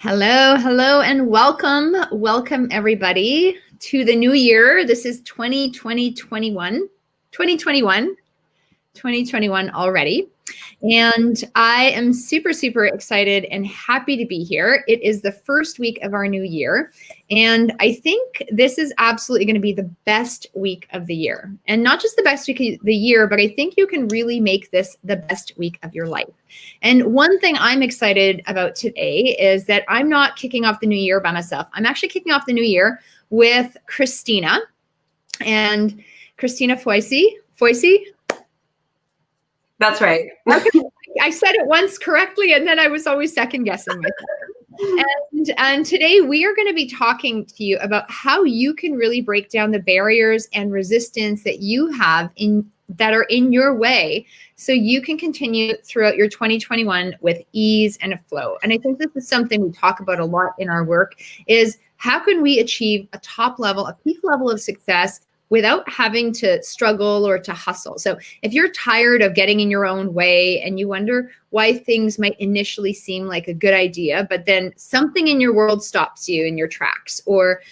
Hello, hello, and welcome. Welcome, everybody, to the new year. This is 2021 already. And I am super, super excited and happy to be here. It is the first week of our new year. And I think this is absolutely going to be the best week of the year. And not just the best week of the year, but I think you can really make this the best week of your life. And one thing I'm excited about today is that I'm not kicking off the new year by myself. I'm actually kicking off the new year with Christina and Christina Foisy. That's right. Okay. I said it once correctly, and then I was always second guessing myself. And today we are going to be talking to you about how you can really break down the barriers and resistance that you have that are in your way, so you can continue throughout your 2021 with ease and a flow. And I think this is something we talk about a lot in our work: is how can we achieve a peak level of success without having to struggle or to hustle. So if you're tired of getting in your own way and you wonder why things might initially seem like a good idea, but then something in your world stops you in your tracks, or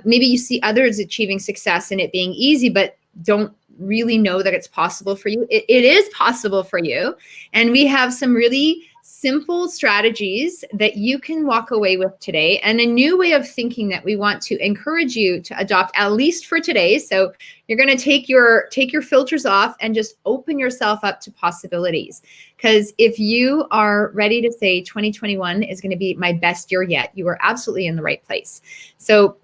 maybe you see others achieving success and it being easy, but don't really know that it's possible for you. It is possible for you. And we have some really simple strategies that you can walk away with today, and a new way of thinking that we want to encourage you to adopt, at least for today. So you're going to take your filters off and just open yourself up to possibilities. Because if you are ready to say 2021 is going to be my best year yet, you are absolutely in the right place. So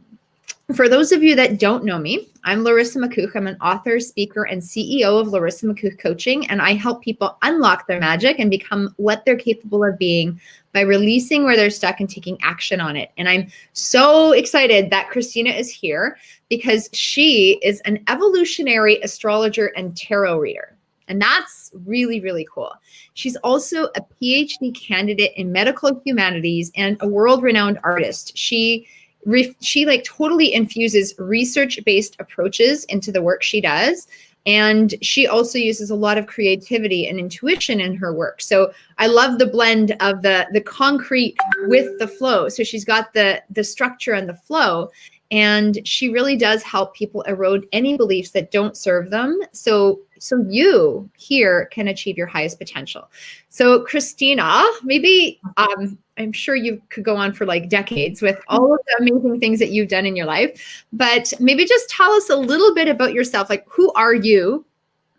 for those of you that don't know me, I'm Larissa McCooch. I'm an author, speaker, and CEO of Larissa McCooch Coaching, and I help people unlock their magic and become what they're capable of being by releasing where they're stuck and taking action on it. And I'm so excited that Christina is here because she is an evolutionary astrologer and tarot reader. And that's really, really cool. She's also a Ph.D. candidate in Medical Humanities and a world-renowned artist. She like totally infuses research-based approaches into the work she does. And she also uses a lot of creativity and intuition in her work. So I love the blend of the concrete with the flow. So she's got the structure and the flow. And she really does help people erode any beliefs that don't serve them. So you here can achieve your highest potential. So Christina, maybe I'm sure you could go on for like decades with all of the amazing things that you've done in your life, but maybe just tell us a little bit about yourself. Like, who are you?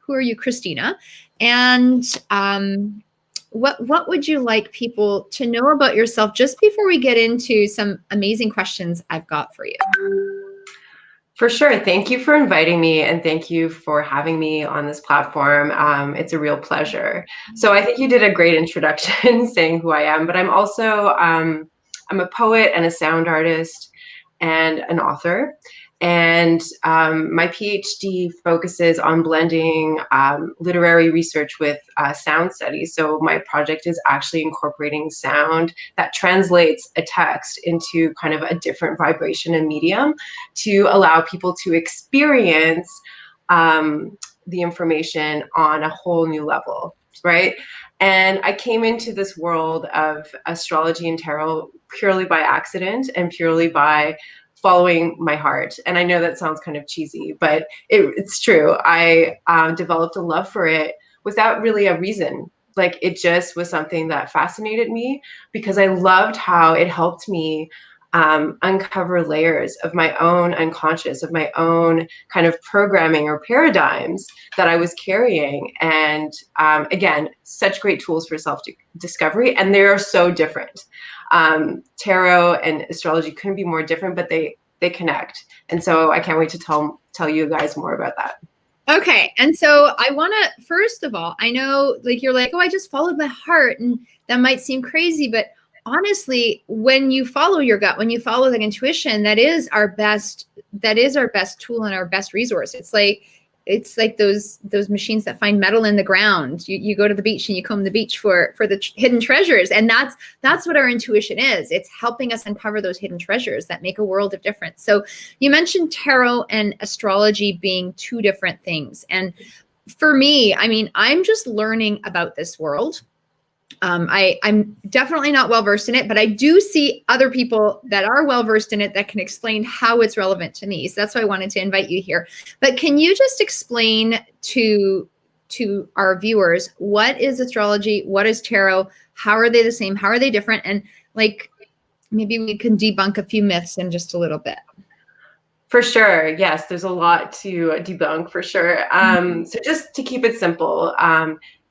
Who are you, Christina? And what would you like people to know about yourself just before we get into some amazing questions I've got for you? For sure. Thank you for inviting me, and thank you for having me on this platform. It's a real pleasure. So I think you did a great introduction saying who I am, but I'm also, I'm a poet and a sound artist and an author. And my PhD focuses on blending literary research with sound studies. So my project is actually incorporating sound that translates a text into kind of a different vibration and medium to allow people to experience the information on a whole new level, right? And I came into this world of astrology and tarot purely by accident and purely by following my heart. And I know that sounds kind of cheesy, but it's true. I developed a love for it without really a reason. Like, it just was something that fascinated me because I loved how it helped me uncover layers of my own unconscious, of my own kind of programming or paradigms that I was carrying. And again, such great tools for self-discovery, and they are so different. Tarot and astrology couldn't be more different, but they connect. And so I can't wait to tell you guys more about that. Okay. And so I want to, first of all, I know like you're like, oh, I just followed my heart, and that might seem crazy, but honestly, when you follow your gut, when you follow the intuition, that is our best tool and our best resource. It's like those machines that find metal in the ground. You go to the beach and you comb the beach for the hidden treasures. And that's what our intuition is. It's helping us uncover those hidden treasures that make a world of difference. So you mentioned tarot and astrology being two different things. And for me, I mean, I'm just learning about this world. I'm definitely not well-versed in it, but I do see other people that are well-versed in it that can explain how it's relevant to me. So that's why I wanted to invite you here. But can you just explain to our viewers, what is astrology? What is tarot? How are they the same? How are they different? And like, maybe we can debunk a few myths in just a little bit. For sure. Yes, there's a lot to debunk for sure. So just to keep it simple,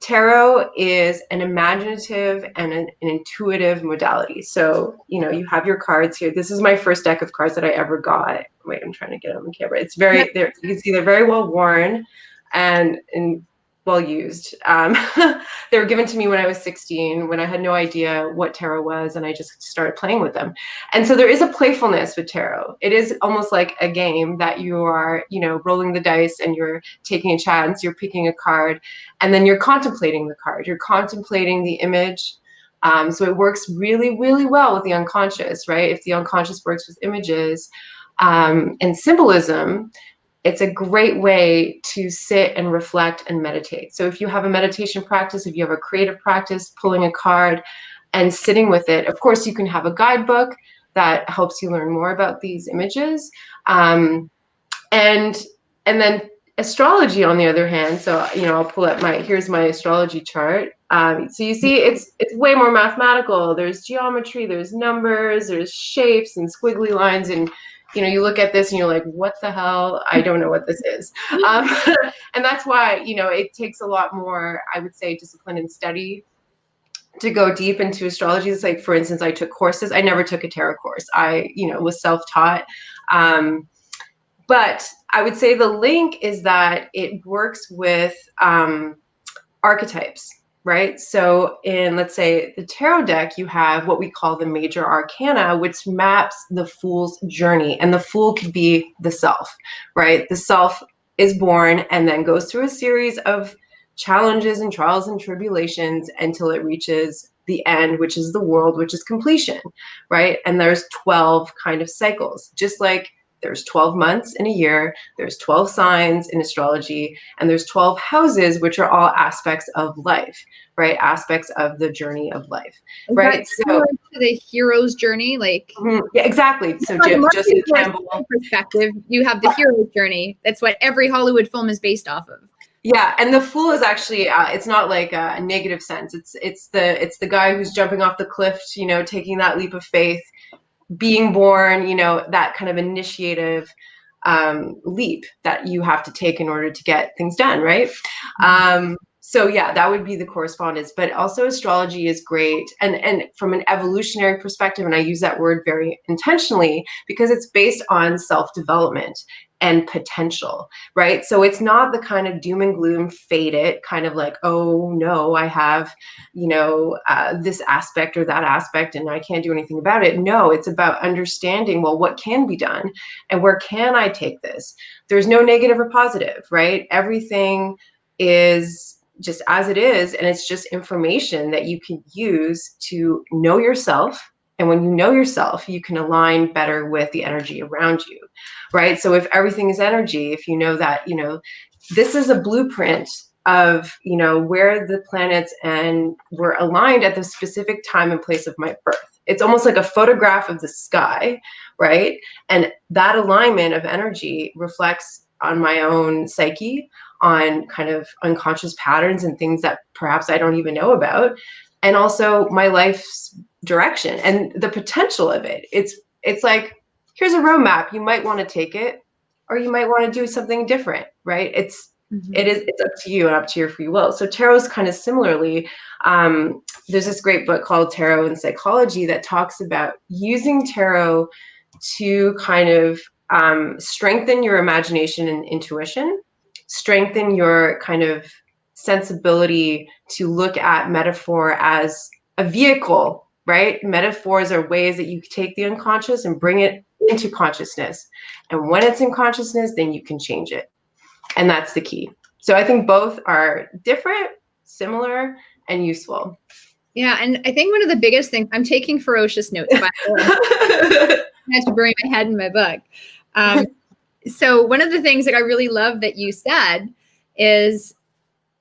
tarot is an imaginative and an intuitive modality. So, you have your cards here. This is my first deck of cards that I ever got. Wait, I'm trying to get it on the camera. It's very, you can see they're very well worn and well used. They were given to me when I was 16, when I had no idea what tarot was, and I just started playing with them. And so there is a playfulness with tarot. It is almost like a game that you are, rolling the dice and you're taking a chance, you're picking a card, and then you're contemplating the card. You're contemplating the image. So it works really, really well with the unconscious, right? If the unconscious works with images and symbolism, it's a great way to sit and reflect and meditate. So if you have a meditation practice, if you have a creative practice, pulling a card and sitting with it, of course, you can have a guidebook that helps you learn more about these images. And then astrology, on the other hand, so, I'll pull up here's my astrology chart. So you see, it's way more mathematical. There's geometry, there's numbers, there's shapes and squiggly lines, and you look at this and you're like, what the hell? I don't know what this is. And that's why, it takes a lot more, I would say, discipline and study to go deep into astrology. It's like, for instance, I took courses. I never took a tarot course. I, was self-taught. But I would say the link is that it works with archetypes. Right? So in, let's say, the tarot deck, you have what we call the major arcana, which maps the fool's journey. And the fool could be the self, right? The self is born and then goes through a series of challenges and trials and tribulations until it reaches the end, which is the world, which is completion, right? And there's 12 kind of cycles, just like there's 12 months in a year, there's 12 signs in astrology, and there's 12 houses, which are all aspects of life, right? Aspects of the journey of life, right? So to the hero's journey, like yeah, exactly. So like just Campbell perspective, you have the hero's journey. That's what every Hollywood film is based off of. Yeah, and the fool is actually it's not like a negative sense. It's the guy who's jumping off the cliff, taking that leap of faith, being born, that kind of initiative leap that you have to take in order to get things done, right? So yeah, that would be the correspondence. But also astrology is great, and from an evolutionary perspective, and I use that word very intentionally because it's based on self-development and potential, right? So it's not the kind of doom and gloom, fade it, kind of like, oh no, I have, this aspect or that aspect and I can't do anything about it. No, it's about understanding, well, what can be done and where can I take this? There's no negative or positive, right? Everything is just as it is, and it's just information that you can use to know yourself. And when you know yourself, you can align better with the energy around you, right? So if everything is energy, if you know that, this is a blueprint of, where the planets and were aligned at the specific time and place of my birth. It's almost like a photograph of the sky, right? And that alignment of energy reflects on my own psyche, on kind of unconscious patterns and things that perhaps I don't even know about, and also my life's direction and the potential of it. It's like, here's a roadmap. You might want to take it, or you might want to do something different, right? It's up to you and up to your free will. So tarot is kind of similarly. There's this great book called Tarot and Psychology that talks about using tarot to kind of strengthen your imagination and intuition, strengthen your kind of sensibility to look at metaphor as a vehicle, right? Metaphors are ways that you take the unconscious and bring it into consciousness. And when it's in consciousness, then you can change it. And that's the key. So I think both are different, similar, and useful. Yeah, and I think one of the biggest things, I'm taking ferocious notes, by the way. I have to bury my head in my book. So one of the things that I really love that you said is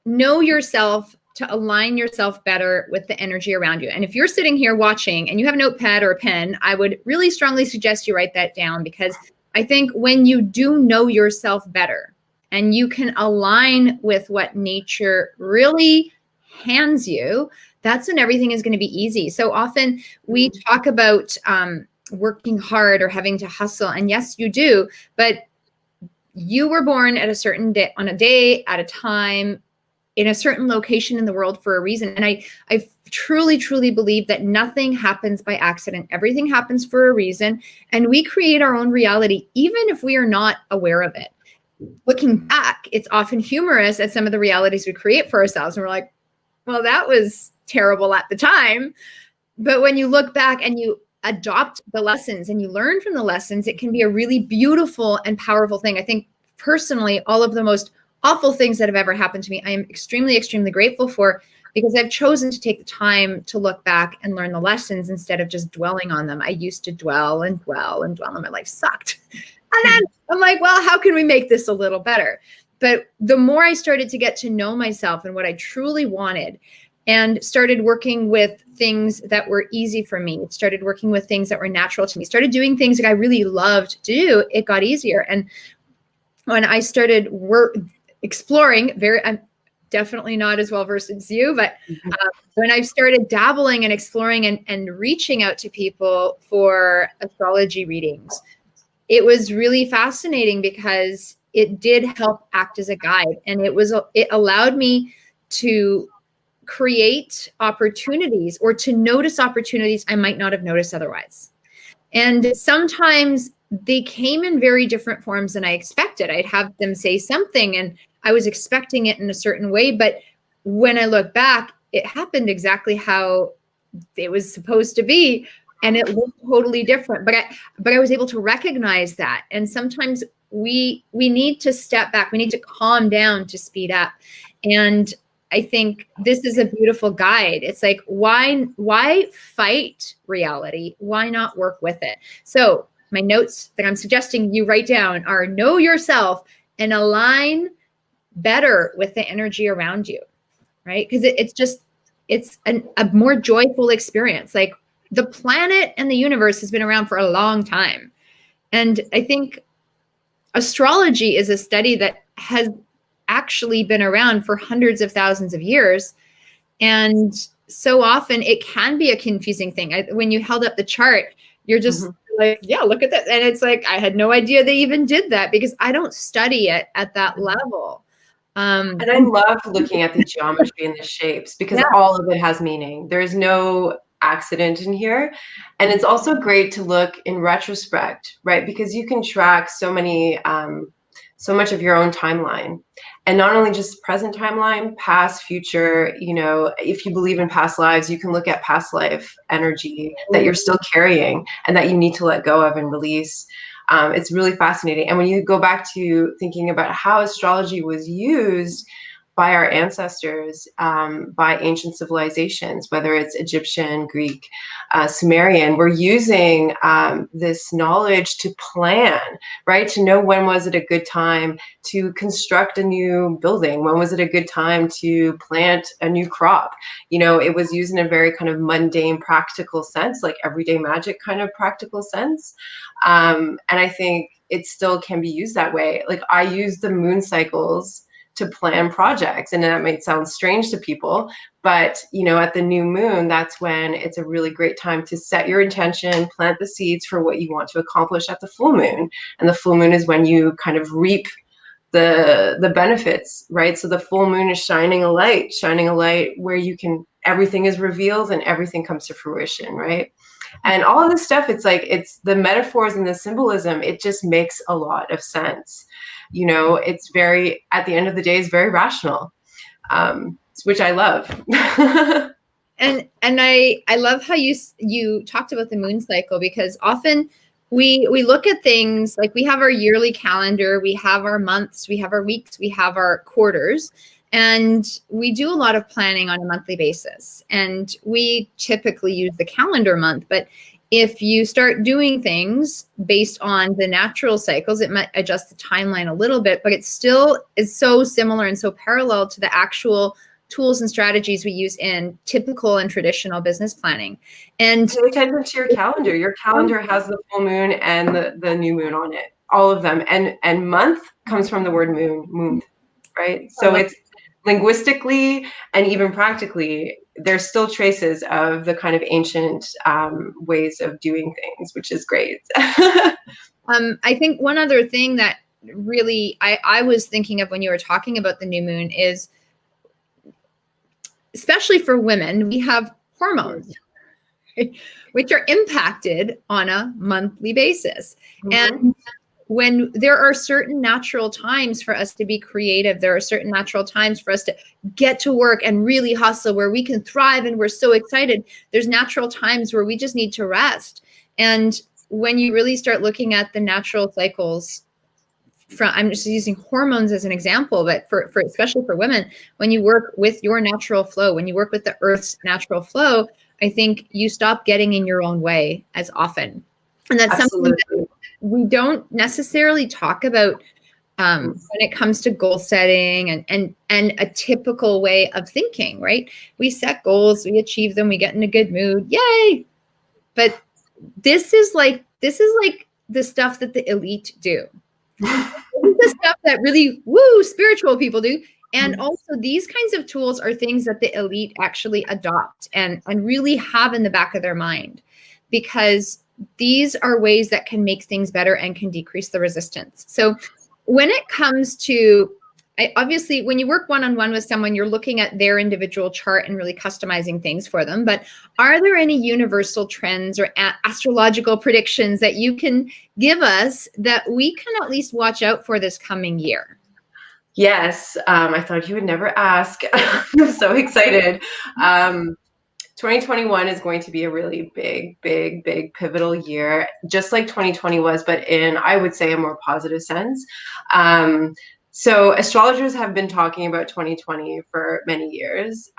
know yourself to align yourself better with the energy around you. And if you're sitting here watching and you have a notepad or a pen, I would really strongly suggest you write that down, because I think when you do know yourself better and you can align with what nature really hands you, that's when everything is going to be easy. So often we talk about working hard or having to hustle. And yes, you do, but you were born at a certain day, on a day, at a time, in a certain location in the world for a reason. And I truly, truly believe that nothing happens by accident. Everything happens for a reason. And we create our own reality, even if we are not aware of it. Looking back, it's often humorous at some of the realities we create for ourselves. And we're like, well, that was terrible at the time. But when you look back and you adopt the lessons and you learn from the lessons, it can be a really beautiful and powerful thing. I think personally, all of the most awful things that have ever happened to me, I am extremely, extremely grateful for, because I've chosen to take the time to look back and learn the lessons instead of just dwelling on them. I used to dwell and dwell and dwell, and my life sucked. And then I'm like, well, how can we make this a little better? But the more I started to get to know myself and what I truly wanted, and started working with things that were easy for me, started working with things that were natural to me, started doing things that I really loved to do, it got easier. And when I started exploring, I'm definitely not as well versed as you, but when I started dabbling and exploring and reaching out to people for astrology readings, it was really fascinating, because it did help act as a guide. And it allowed me to create opportunities, or to notice opportunities I might not have noticed otherwise. And sometimes they came in very different forms than I expected. I'd have them say something and I was expecting it in a certain way, but when I look back, it happened exactly how it was supposed to be, and it looked totally different. But I was able to recognize that. And sometimes we need to step back. We need to calm down to speed up. And I think this is a beautiful guide. It's like, why fight reality? Why not work with it? So my notes that I'm suggesting you write down are: know yourself and align better with the energy around you, right? Because it's a more joyful experience. Like, the planet and the universe has been around for a long time. And I think astrology is a study that has actually been around for hundreds of thousands of years. And so often it can be a confusing thing. When you held up the chart, you're just like, yeah, look at that. And it's like, I had no idea they even did that, because I don't study it at that level. And I love looking at the geometry and the shapes, because all of it has meaning. There's no accident in here. And it's also great to look in retrospect, right? Because you can track so much of your own timeline, and not only just present timeline, past, future. You know, if you believe in past lives, you can look at past life energy that you're still carrying and that you need to let go of and release. It's really fascinating. And when you go back to thinking about how astrology was used by our ancestors, by ancient civilizations, whether it's Egyptian, Greek, Sumerian, we're using this knowledge to plan, right? To know when was it a good time to construct a new building? When was it a good time to plant a new crop? You know, it was used in a very kind of mundane, practical sense, like everyday magic kind of practical sense. And I think it still can be used that way. Like, I use the moon cycles to plan projects, and that might sound strange to people, but you know, at the new moon, that's when it's a really great time to set your intention, plant the seeds for what you want to accomplish at the full moon. And the full moon is when you kind of reap the benefits, right? So the full moon is shining a light where you can, everything is revealed and everything comes to fruition, right? And all of this stuff, it's like, it's the metaphors and the symbolism, it just makes a lot of sense. You know, it's very, at the end of the day, it's very rational, which I love. And I love how you talked about the moon cycle, because often we look at things like, we have our yearly calendar, we have our months, we have our weeks, we have our quarters, and we do a lot of planning on a monthly basis. And we typically use the calendar month, but if you start doing things based on the natural cycles, it might adjust the timeline a little bit, but it still is so similar and so parallel to the actual tools and strategies we use in typical and traditional business planning. And pay attention to your calendar. Your calendar has the full moon and the new moon on it, all of them. And month comes from the word moon, right? So it's linguistically and even practically, there's still traces of the kind of ancient ways of doing things, which is great. I think one other thing that really I was thinking of when you were talking about the new moon is, especially for women, we have hormones, which are impacted on a monthly basis. And when there are certain natural times for us to be creative, there are certain natural times for us to get to work and really hustle, where we can thrive and we're so excited. There's natural times where we just need to rest. And when you really start looking at the natural cycles, I'm just using hormones as an example, but for especially for women, when you work with your natural flow, when you work with the Earth's natural flow, I think you stop getting in your own way as often. And that's something that we don't necessarily talk about when it comes to goal setting and a typical way of thinking, right? We set goals, we achieve them, we get in a good mood, yay! But this is like the stuff that the elite do. This is the stuff that really spiritual people do. And also these kinds of tools are things that the elite actually adopt and really have in the back of their mind, because these are ways that can make things better and can decrease the resistance. So when it comes to, obviously, when you work one-on-one with someone, you're looking at their individual chart and really customizing things for them. But are there any universal trends or astrological predictions that you can give us that we can at least watch out for this coming year? Yes, I thought you would never ask. I'm so excited. 2021 is going to be a really big pivotal year, just like 2020 was, but in, I would say, a more positive sense. So astrologers have been talking about 2020 for many years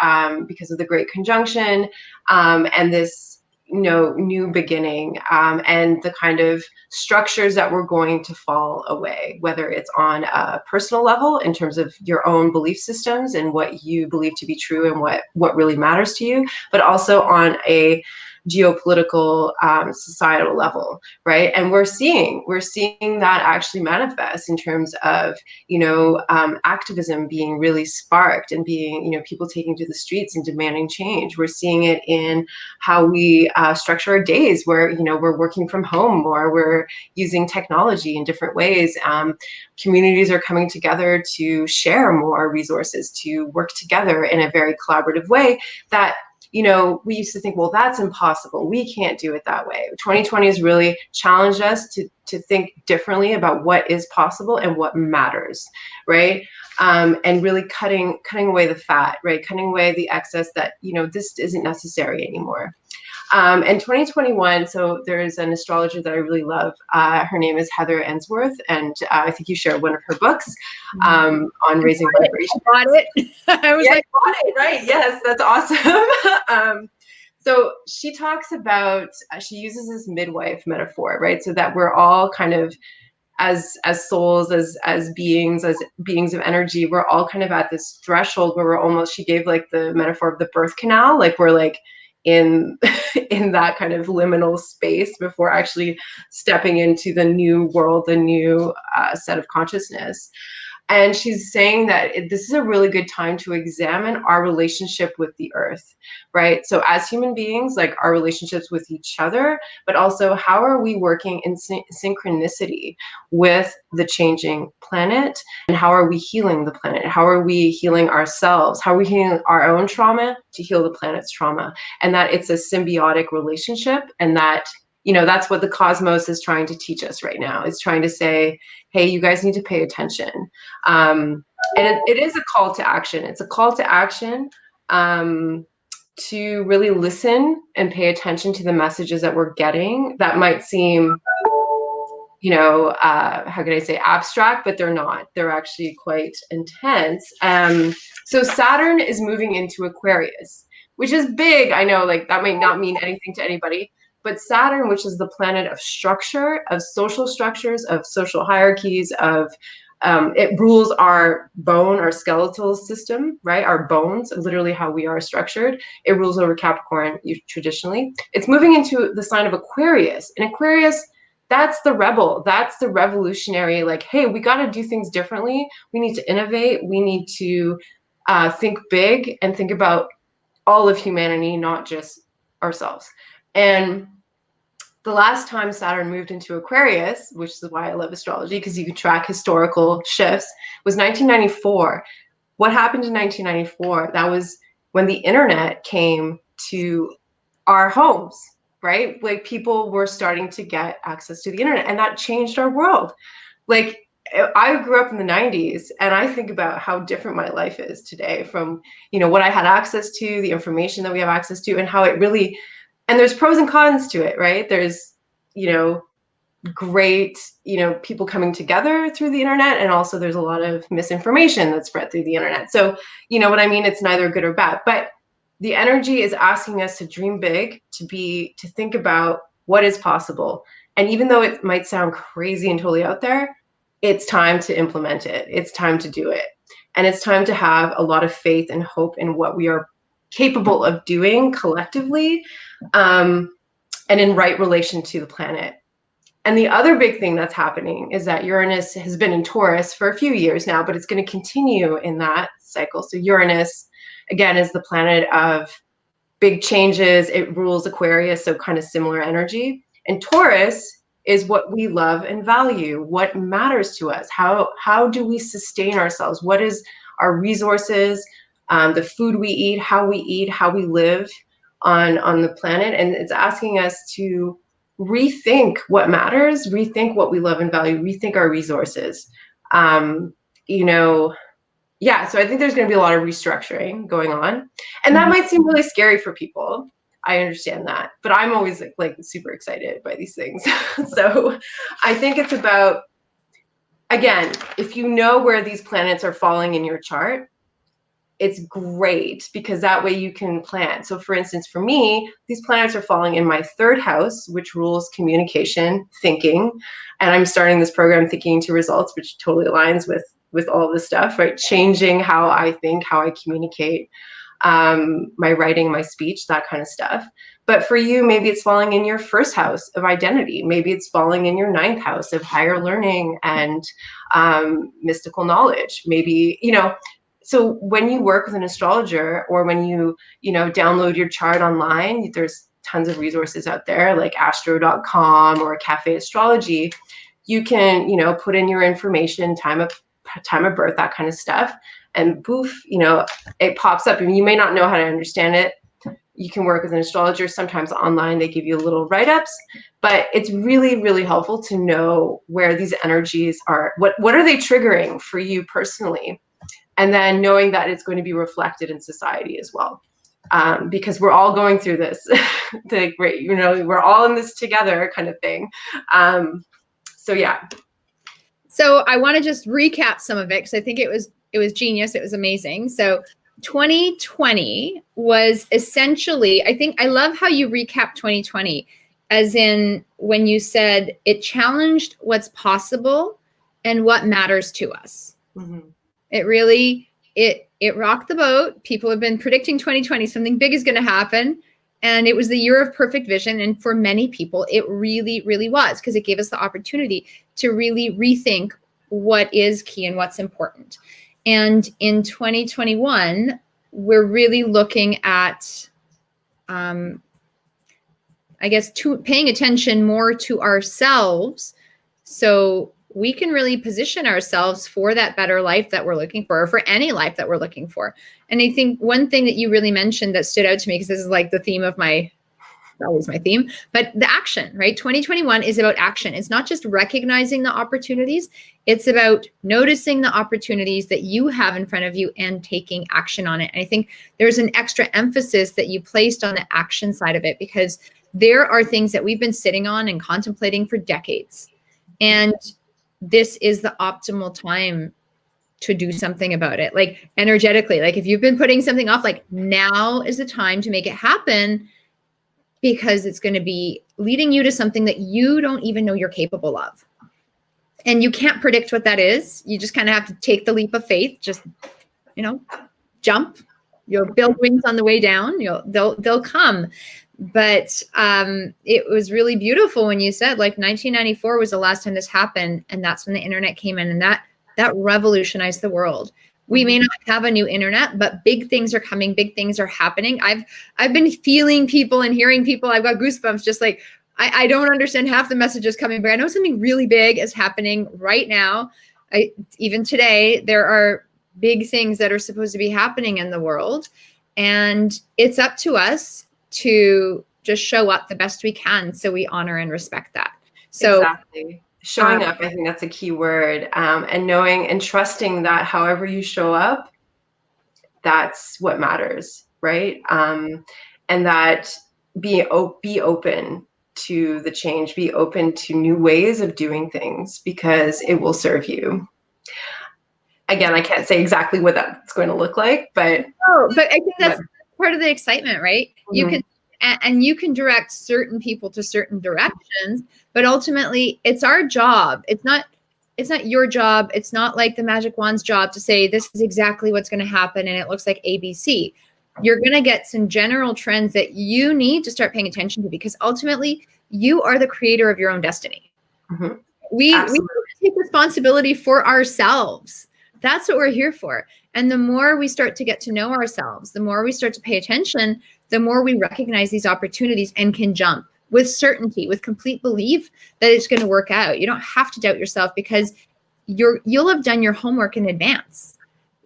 because of the Great Conjunction and this new beginning and the kind of structures that were going to fall away, whether it's on a personal level in terms of your own belief systems and what you believe to be true and what really matters to you, but also on a geopolitical societal level, right? And we're seeing that actually manifest in terms of activism being really sparked and being people taking to the streets and demanding change. We're seeing it in how we structure our days, where we're working from home or we're using technology in different ways. Communities are coming together to share more resources, to work together in a very collaborative way that we used to think, well, that's impossible, we can't do it that way. 2020 has really challenged us to think differently about what is possible and what matters, right? And really cutting away the fat, right? Cutting away the excess that, this isn't necessary anymore. And 2021, so there's an astrologer that I really love. Her name is Heather Ensworth, and I think you shared one of her books on raising vibration. I bought it. I was I bought it, right? Yes, that's awesome. So she talks about, she uses this midwife metaphor, right? So that we're all kind of, as souls, as beings of energy, we're all kind of at this threshold where we're almost, she gave like the metaphor of the birth canal, like we're like in that kind of liminal space before actually stepping into the new world, the new set of consciousness. And she's saying that this is a really good time to examine our relationship with the earth, right? So as human beings, like our relationships with each other, but also how are we working in synchronicity with the changing planet? And how are we healing the planet? How are we healing ourselves? How are we healing our own trauma to heal the planet's trauma? And that it's a symbiotic relationship, and that that's what the cosmos is trying to teach us right now. It's trying to say, hey, you guys need to pay attention. And it is a call to action. It's a call to action to really listen and pay attention to the messages that we're getting that might seem, how could I say, abstract, but they're not. They're actually quite intense. So Saturn is moving into Aquarius, which is big. I know, like, that might not mean anything to anybody. But Saturn, which is the planet of structure, of social structures, of social hierarchies, of It rules our bone, our skeletal system, right? Our bones, literally how we are structured. It rules over Capricorn traditionally. It's moving into the sign of Aquarius. And Aquarius, that's the rebel. That's the revolutionary. Like, hey, we got to do things differently. We need to innovate. We need to think big and think about all of humanity, not just ourselves. And the last time Saturn moved into Aquarius, which is why I love astrology, because you can track historical shifts, was 1994. What happened in 1994? That was when the internet came to our homes, right? Like people were starting to get access to the internet, and that changed our world. Like I grew up in the 90s, and I think about how different my life is today from, what I had access to, the information that we have access to, and how it really, and there's pros and cons to it, right? There's, great, people coming together through the internet, and also there's a lot of misinformation that's spread through the internet. So, you know what I mean? It's neither good or bad, but the energy is asking us to dream big, to think about what is possible. And even though it might sound crazy and totally out there, it's time to implement it. It's time to do it. And it's time to have a lot of faith and hope in what we are capable of doing collectively, and in right relation to the planet. And the other big thing that's happening is that Uranus has been in Taurus for a few years now, but it's going to continue in that cycle. So Uranus, again, is the planet of big changes. It rules Aquarius, so kind of similar energy. And Taurus is what we love and value, what matters to us. How do we sustain ourselves? What is our resources, the food we eat, how we live on the planet? And it's asking us to rethink what matters, rethink what we love and value, rethink our resources. Yeah, so I think there's going to be a lot of restructuring going on, and that might seem really scary for people. I understand that, but I'm always like super excited by these things. So I think it's about, again, if you know where these planets are falling in your chart, it's great because that way you can plan. So for instance, for me, these planets are falling in my third house, which rules communication, thinking. And I'm starting this program, Thinking to Results, which totally aligns with all this stuff, right? Changing how I think, how I communicate, my writing, my speech, that kind of stuff. But for you, maybe it's falling in your first house of identity. Maybe it's falling in your ninth house of higher learning and mystical knowledge. Maybe, so when you work with an astrologer, or when you download your chart online, there's tons of resources out there like astro.com or Cafe Astrology. You can, put in your information, time of birth, that kind of stuff, and poof, it pops up. And you may not know how to understand it. You can work with an astrologer. Sometimes online they give you little write-ups, but it's really, really helpful to know where these energies are. What are they triggering for you personally? And then knowing that it's going to be reflected in society as well, because we're all going through this. We're all in this together, kind of thing. So yeah. So I want to just recap some of it because I think it was genius. It was amazing. So 2020 was essentially, I love how you recap 2020, as in when you said it challenged what's possible and what matters to us. Mm-hmm. It really, it rocked the boat. People have been predicting 2020, something big is going to happen. And it was the year of perfect vision. And for many people, it really, really was, because it gave us the opportunity to really rethink what is key and what's important. And in 2021, we're really looking at, paying attention more to ourselves, so we can really position ourselves for that better life that we're looking for, or for any life that we're looking for. And I think one thing that you really mentioned that stood out to me, because this is like the theme of always my theme, but the action, right? 2021 is about action. It's not just recognizing the opportunities. It's about noticing the opportunities that you have in front of you and taking action on it. And I think there's an extra emphasis that you placed on the action side of it, because there are things that we've been sitting on and contemplating for decades. And this is the optimal time to do something about it. Like energetically, like if you've been putting something off, like now is the time to make it happen, because it's going to be leading you to something that you don't even know you're capable of. And you can't predict what that is. You just kind of have to take the leap of faith, just, jump. You'll build wings on the way down. They'll come. But it was really beautiful when you said, like, 1994 was the last time this happened, and that's when the internet came in, and that revolutionized the world. We may not have a new internet, but big things are coming. Big things are happening. I've been feeling people and hearing people. I've got goosebumps. Just like, I don't understand half the messages coming, but I know something really big is happening right now. Even today, there are big things that are supposed to be happening in the world, and it's up to us to just show up the best we can, so we honor and respect that. So exactly. Showing up, I think that's a key word, and knowing and trusting that however you show up, that's what matters, right? And that be open to the change, be open to new ways of doing things, because it will serve you. Again, I can't say exactly what that's going to look like, but I think that's part of the excitement, right? Mm-hmm. You can direct certain people to certain directions, but ultimately it's our job. It's not your job. It's not like the magic wand's job to say this is exactly what's going to happen and it looks like ABC. You're going to get some general trends that you need to start paying attention to, because ultimately you are the creator of your own destiny. Mm-hmm. We take responsibility for ourselves. That's what we're here for. And the more we start to get to know ourselves, the more we start to pay attention, the more we recognize these opportunities and can jump with certainty, with complete belief that it's going to work out. You don't have to doubt yourself, because you'll have done your homework in advance.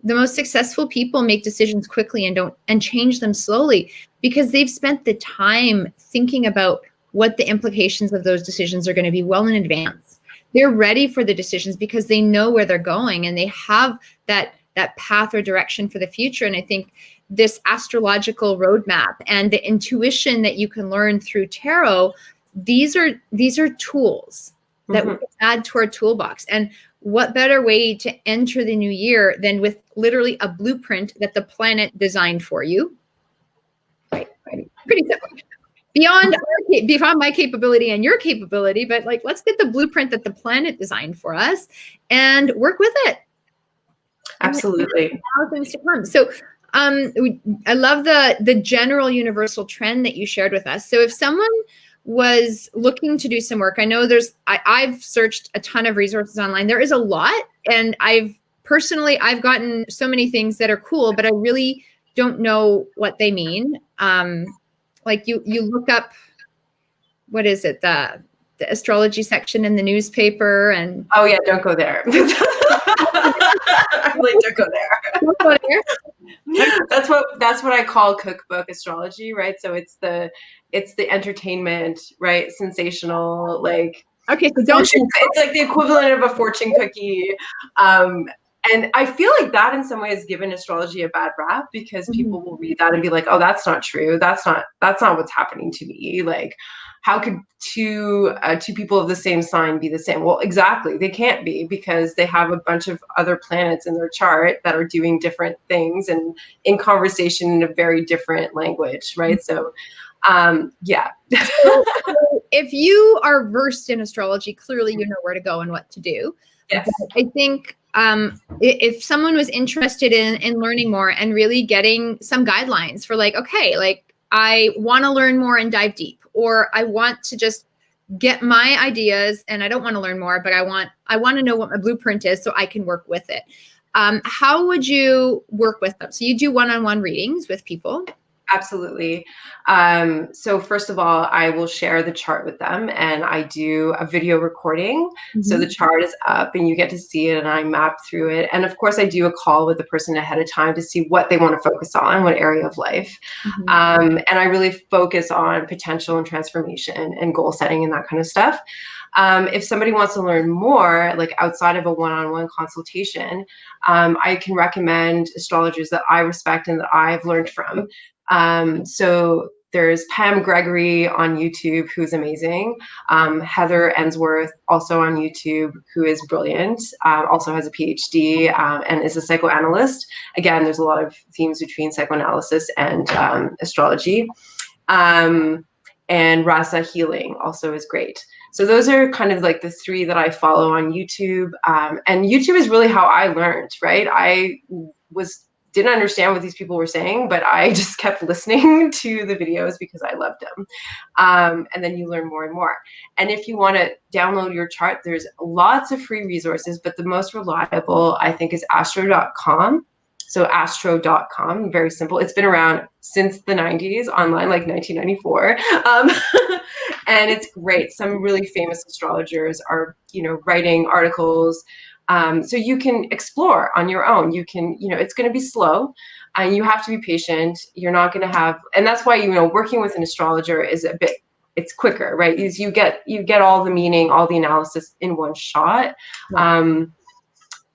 The most successful people make decisions quickly and change them slowly, because they've spent the time thinking about what the implications of those decisions are going to be well in advance. They're ready for the decisions because they know where they're going, and they have that path or direction for the future. And I think this astrological roadmap and the intuition that you can learn through tarot, these are tools that we can add to our toolbox. And what better way to enter the new year than with literally a blueprint that the planet designed for you? Right. Pretty simple. Beyond my capability and your capability, but like, let's get the blueprint that the planet designed for us and work with it. Absolutely. Things to come. So I love the general universal trend that you shared with us. So if someone was looking to do some work, I know I've searched a ton of resources online. There is a lot, and I've gotten so many things that are cool, but I really don't know what they mean. Like you look up, what is it, the astrology section in the newspaper, and oh yeah, don't go there. I'm like, don't go there. Don't go there. That's what I call cookbook astrology, right? So it's the entertainment, right? Sensational, like, okay, so don't. It's like the equivalent of a fortune cookie. And I feel like that in some ways given astrology a bad rap, because people will read that and be like, oh, that's not true. That's not what's happening to me. Like, how could two people of the same sign be the same? Well, exactly. They can't be, because they have a bunch of other planets in their chart that are doing different things and in conversation in a very different language, right? So, yeah. So if you are versed in astrology, clearly you know where to go and what to do. Yes. But I think if someone was interested in learning more and really getting some guidelines for, like, okay, like, I want to learn more and dive deep, or I want to just get my ideas and I don't want to learn more, but I want to know what my blueprint is so I can work with it. How would you work with them? So you do one-on-one readings with people? Absolutely. So first of all, I will share the chart with them, and I do a video recording. So the chart is up and you get to see it, and I map through it. And of course I do a call with the person ahead of time to see what they want to focus on, what area of life. And I really focus on potential and transformation and goal setting and that kind of stuff. If somebody wants to learn more, like outside of a one-on-one consultation, I can recommend astrologers that I respect and that I've learned from. So there's Pam Gregory on YouTube, who's amazing. Heather Ensworth, also on YouTube, who is brilliant, also has a PhD, and is a psychoanalyst. Again, there's a lot of themes between psychoanalysis and astrology. and Rasa Healing also is great. So those are kind of like the three that I follow on YouTube. And YouTube is really how I learned, right? I didn't understand what these people were saying, but I just kept listening to the videos because I loved them. And then you learn more and more. And if you want to download your chart, there's lots of free resources, but the most reliable, I think, is astro.com. So astro.com, very simple. It's been around since the 90s, online, like 1994. And it's great. Some really famous astrologers are, writing articles. So you can explore on your own. You can, it's going to be slow and you have to be patient. You're not going to have, and that's why, working with an astrologer is it's quicker, right? You get all the meaning, all the analysis in one shot.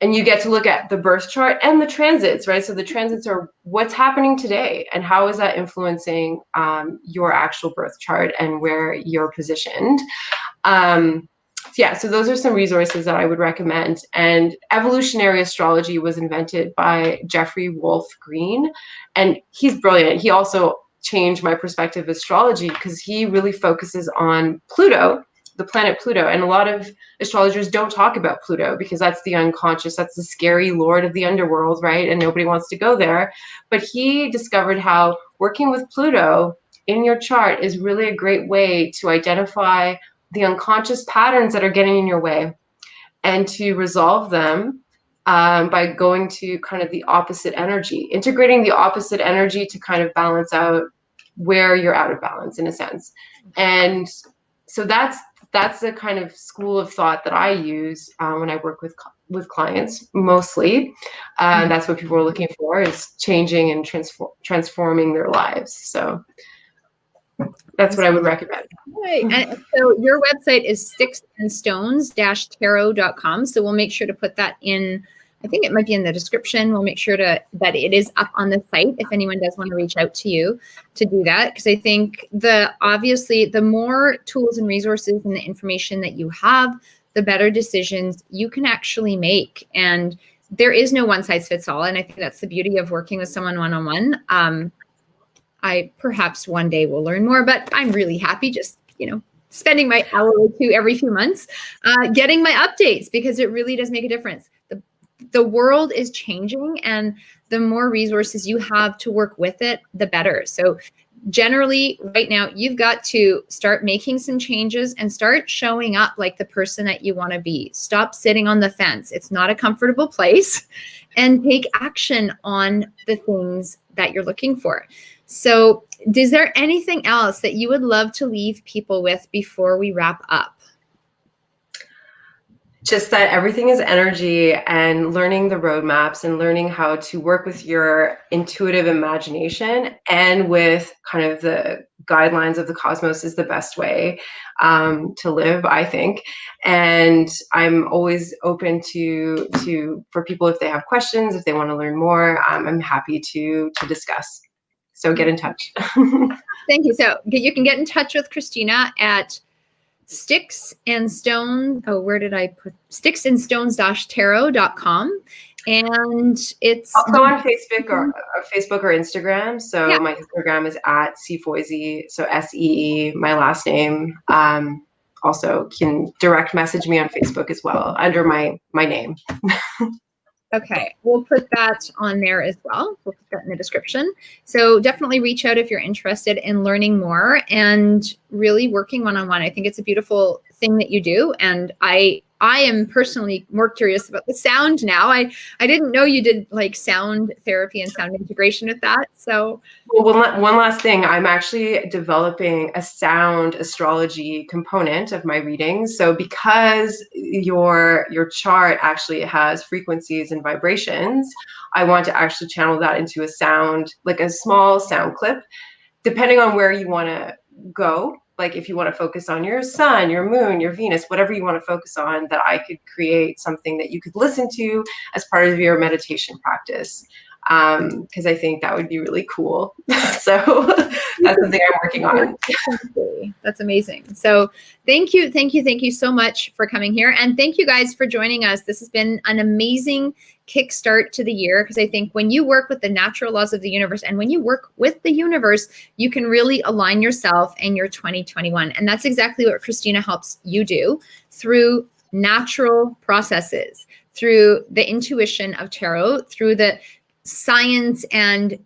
And you get to look at the birth chart and the transits, right? So the transits are what's happening today and how is that influencing your actual birth chart and where you're positioned. So those are some resources that I would recommend. And evolutionary astrology was invented by Jeffrey Wolf Green, and he's brilliant. He also changed my perspective of astrology because he really focuses on Pluto, the planet Pluto. And a lot of astrologers don't talk about Pluto because that's the unconscious, that's the scary lord of the underworld, right? And nobody wants to go there. But he discovered how working with Pluto in your chart is really a great way to identify the unconscious patterns that are getting in your way and to resolve them by going to kind of the opposite energy, integrating the opposite energy to kind of balance out where you're out of balance in a sense. And so that's the kind of school of thought that I use when I work with clients mostly. That's what people are looking for, is changing and transforming their lives. So that's what I would recommend. Right. And so your website is sticksandstones-tarot.com. So we'll make sure to put that in. I think it might be in the description. We'll make sure that it is up on the site if anyone does want to reach out to you to do that. Because I think obviously the more tools and resources and the information that you have, the better decisions you can actually make. And there is no one size fits all. And I think that's the beauty of working with someone one-on-one. I perhaps one day will learn more, but I'm really happy just, spending my hour or two every few months getting my updates, because it really does make a difference. The world is changing, and the more resources you have to work with it, the better. So generally right now, you've got to start making some changes and start showing up like the person that you want to be. Stop sitting on the fence. It's not a comfortable place, and take action on the things that you're looking for. So is there anything else that you would love to leave people with before we wrap up? Just that everything is energy, and learning the roadmaps and learning how to work with your intuitive imagination and with kind of the guidelines of the cosmos is the best way to live, I think. And I'm always open for people, if they have questions, if they want to learn more, I'm happy to discuss. So get in touch. Thank you. So you can get in touch with Christina at sticksandstones-tarot.com. And it's also on Facebook or Instagram. So my Instagram is at @cfoisy, so SEE, my last name. Also can direct message me on Facebook as well under my name. Okay, we'll put that on there as well. We'll put that in the description. So definitely reach out if you're interested in learning more and really working one-on-one. I think it's a beautiful thing that you do. And I am personally more curious about the sound now. I didn't know you did like sound therapy and sound integration with that. So well, one last thing, I'm actually developing a sound astrology component of my readings. So because your chart actually has frequencies and vibrations, I want to actually channel that into a sound, like a small sound clip, depending on where you want to go. Like if you want to focus on your sun, your moon, your Venus, whatever you want to focus on, that I could create something that you could listen to as part of your meditation practice. because I think that would be really cool. So that's something I'm working on. That's amazing. So thank you so much for coming here. And thank you guys for joining us. This has been an amazing kickstart to the year, because I think when you work with the natural laws of the universe and when you work with the universe, you can really align yourself and your 2021. And that's exactly what Christina helps you do through natural processes, through the intuition of tarot, through the science and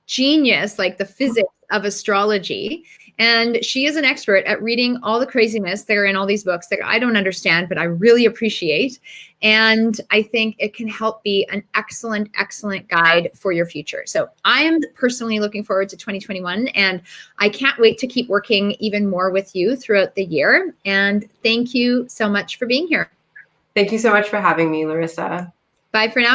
genius, like the physics of astrology. And she is an expert at reading all the craziness that are in all these books that I don't understand, but I really appreciate. And I think it can help be an excellent, excellent guide for your future. So I am personally looking forward to 2021, and I can't wait to keep working even more with you throughout the year. And thank you so much for being here. Thank you so much for having me, Larissa. Bye for now.